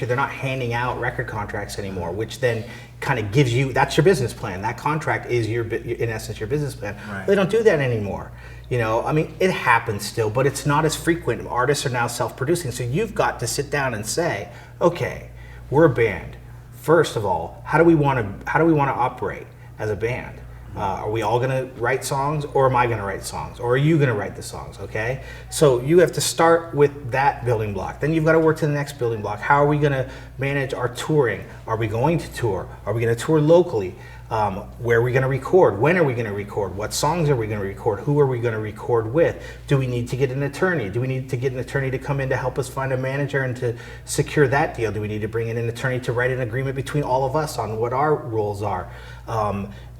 industry, they're not handing out record contracts anymore, which then kind of gives you, that's your business plan. That contract is in essence, your business plan. Right. They don't do that anymore. You know, I mean, it happens still, but it's not as frequent. Artists are now self-producing. So you've got to sit down and say, okay, we're a band. First of all, how do we want to operate as a band? Are we all going to write songs, or am I going to write songs, or are you going to write the songs? Okay, so you have to start with that building block. Then you've got to work to the next building block. How are we going to manage our touring? Are we going to tour? Are we going to tour locally? Where are we going to record? When are we going to record? What songs are we going to record? Who are we going to record with? Do we need to get an attorney? Do we need to get an attorney to come in to help us find a manager and to secure that deal? Do we need to bring in an attorney to write an agreement between all of us on what our rules are?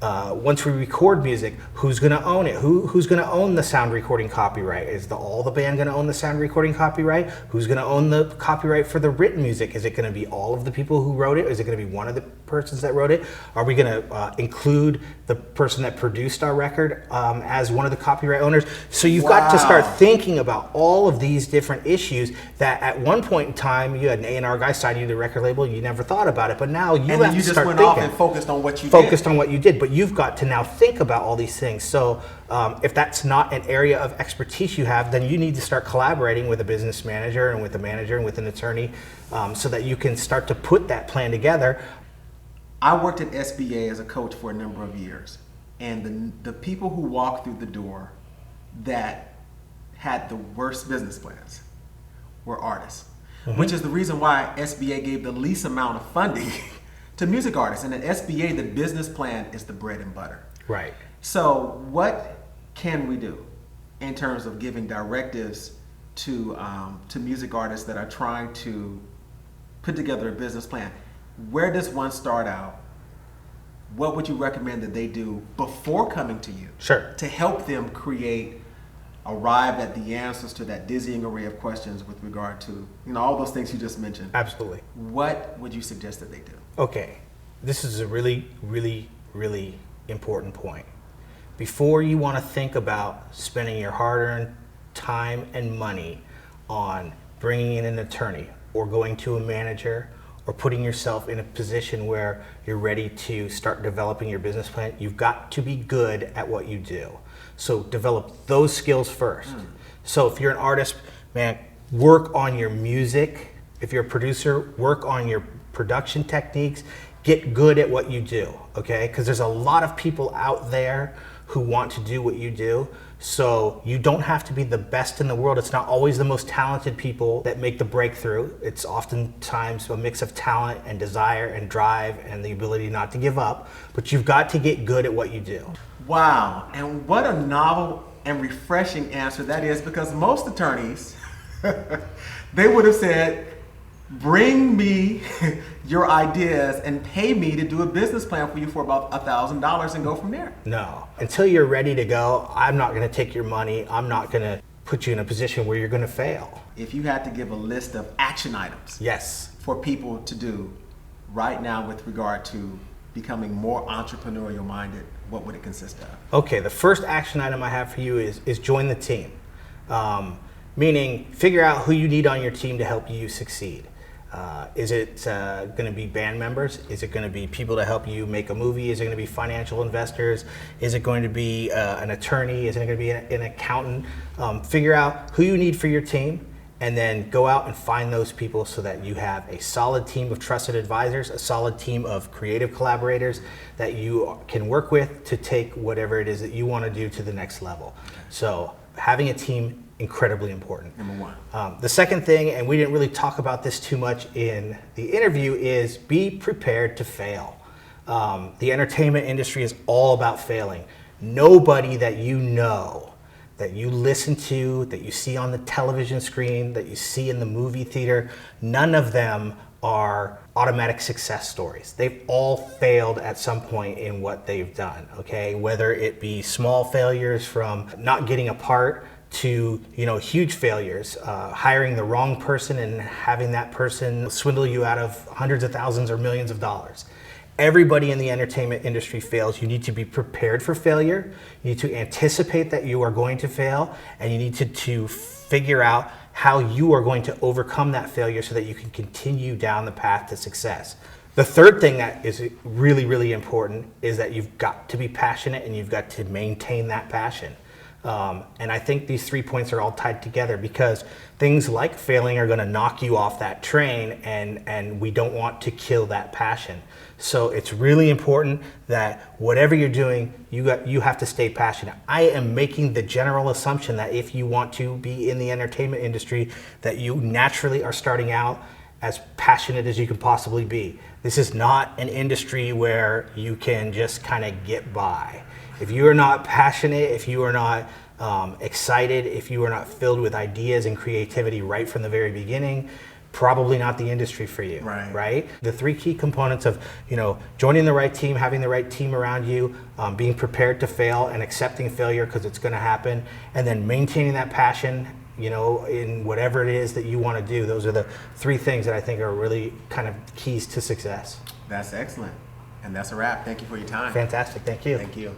Once we record music, who's going to own it? Who's going to own the sound recording copyright? Is all the band going to own the sound recording copyright? Who's going to own the copyright for the written music? Is it going to be all of the people who wrote it? Is it going to be one of the persons that wrote it? Are we going to include the person that produced our record as one of the copyright owners? So you've got to start thinking about all of these different issues that at one point in time you had an A&R guy sign you to the record label, you never thought about it, but now you have to start thinking. And then you just went off and focused on what you did. Focused on what you did, but you've got to now think about all these things. So if that's not an area of expertise you have, then you need to start collaborating with a business manager and with a manager and with an attorney so that you can start to put that plan together. I worked at SBA as a coach for a number of years, and the people who walked through the door that had the worst business plans were artists, which is the reason why SBA gave the least amount of funding to music artists. And at SBA, the business plan is the bread and butter. Right. So what can we do in terms of giving directives to music artists that are trying to put together a business plan? Where does one start out? What would you recommend that they do before coming to you? Sure. To help them arrive at the answers to that dizzying array of questions with regard to, all those things you just mentioned. Absolutely. What would you suggest that they do? Okay, this is a really, really, really important point. Before you want to think about spending your hard-earned time and money on bringing in an attorney or going to a manager or putting yourself in a position where you're ready to start developing your business plan, you've got to be good at what you do. So develop those skills first. So if you're an artist, man, work on your music. If you're a producer, work on your production techniques. Get good at what you do, okay? Because there's a lot of people out there who want to do what you do. So you don't have to be the best in the world. It's not always the most talented people that make the breakthrough. It's oftentimes a mix of talent and desire and drive and the ability not to give up. But you've got to get good at what you do. Wow, and what a novel and refreshing answer that is, because most attorneys, they would have said, bring me your ideas and pay me to do a business plan for you for about $1,000 and go from there. No, until you're ready to go, I'm not gonna take your money. I'm not gonna put you in a position where you're gonna fail. If you had to give a list of action items for people to do right now with regard to becoming more entrepreneurial minded, what would it consist of? Okay, the first action item I have for you is join the team. Meaning figure out who you need on your team to help you succeed. Is it going to be band members? Is it going to be people to help you make a movie? Is it going to be financial investors? Is it going to be an attorney? Is it going to be an accountant? Figure out who you need for your team, and then go out and find those people so that you have a solid team of trusted advisors, a solid team of creative collaborators that you can work with to take whatever it is that you want to do to the next level. So having a team, incredibly important. Number one. The second thing, and we didn't really talk about this too much in the interview, is be prepared to fail. The entertainment industry is all about failing. Nobody that you know, that you listen to, that you see on the television screen, that you see in the movie theater, none of them are automatic success stories. They've all failed at some point in what they've done, okay? Whether it be small failures from not getting a part to huge failures, hiring the wrong person and having that person swindle you out of hundreds of thousands or millions of dollars. Everybody in the entertainment industry fails. You need to be prepared for failure. You need to anticipate that you are going to fail, and you need to figure out how you are going to overcome that failure so that you can continue down the path to success. The third thing that is really, really important is that you've got to be passionate and you've got to maintain that passion. And I think these 3 points are all tied together because things like failing are going to knock you off that train, and we don't want to kill that passion. So it's really important that whatever you're doing, you have to stay passionate. I am making the general assumption that if you want to be in the entertainment industry, that you naturally are starting out as passionate as you can possibly be. This is not an industry where you can just kind of get by. If you are not passionate, if you are not excited, if you are not filled with ideas and creativity right from the very beginning, probably not the industry for you, right? The 3 key components of, joining the right team, having the right team around you, being prepared to fail and accepting failure because it's going to happen, and then maintaining that passion, in whatever it is that you want to do. Those are the 3 things that I think are really kind of keys to success. That's excellent. And that's a wrap. Thank you for your time. Fantastic. Thank you. Thank you.